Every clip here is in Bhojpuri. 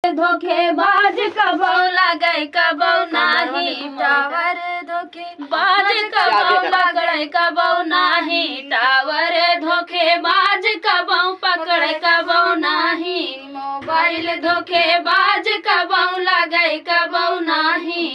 धोखेबाज कबो लगे कबो नाही टावर धोखेबाज कबो पकड़े कबो नाही टावर धोखेबाज कबो पकड़े कबो नाही मोबाइल धोखेबाज कबो लगे कबो नाही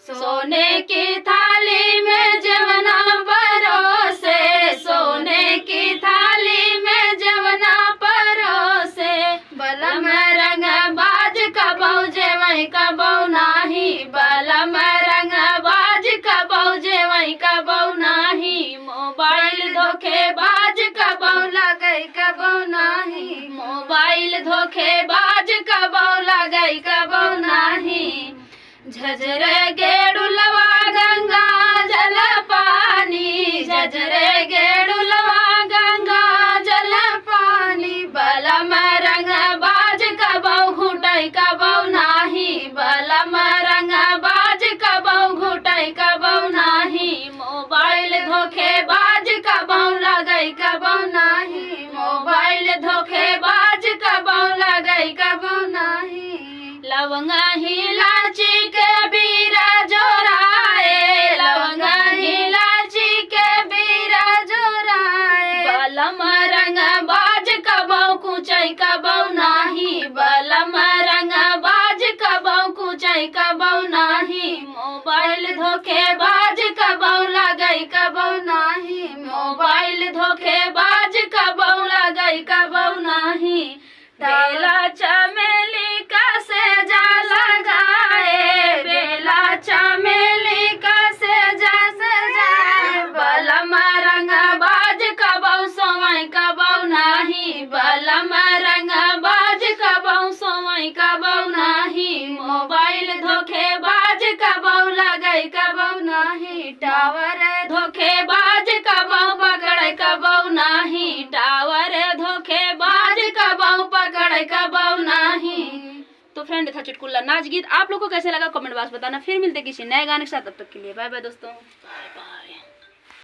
सोने की थाली में जवना परोसे सोने की थाली में जवना परोसे बलम रंग बाज कबो जेवई कबो नाही बलम रंग बाज कबो जेवई कबो नाही मोबाइल धोखेबाज कबो लगे कबो नाही मोबाइल धोखेबाज कबो लगे कबो नाही झजरे गेडुलवा गंगा जल पानी झजरे गेडुलवा गंगा जल पानी बलम रंग बाज कबो घुटई कबो नाही बलम रंग बाज कबो घुटई कबो नाही मोबाइल धोखेबाज कबो लगई कबो नाही मोबाइल धोखेबाज कबो लगई कबो नाही लवंगा इलायची के बीरा जोराए लवंगा इलायची के बीरा जोराए बलम रंग बाज कबो कुचई कबो नाही बलम रंग बाज कबो कुचई कबो नाही मोबाइल धोखेबाज कबो लगई कबो नाही मोबाइल धोखेबाज कबो लगई कबो नाही बेला चमेली का सेजा लगाए बेला चमेली का सेजा सजाए बलम रंग बाज कबो सोवई कबो नाही बलम रंग बाज कबो सोवई कबो नाही मोबाइल धोखेबाज कबो लगई कबो नाही टावर धोखेबाज कबो पकड़े कबो नाही टावर धोखेबाज कबो पकड़े कबो नहीं। तो फ्रेंड था चुटकुला नाच गीत। आप लोग को कैसे लगा कमेंट बॉक्स बताना। फिर मिलते किसी नए गाने के साथ, तब तक के लिए बाय बाय दोस्तों। Bye by.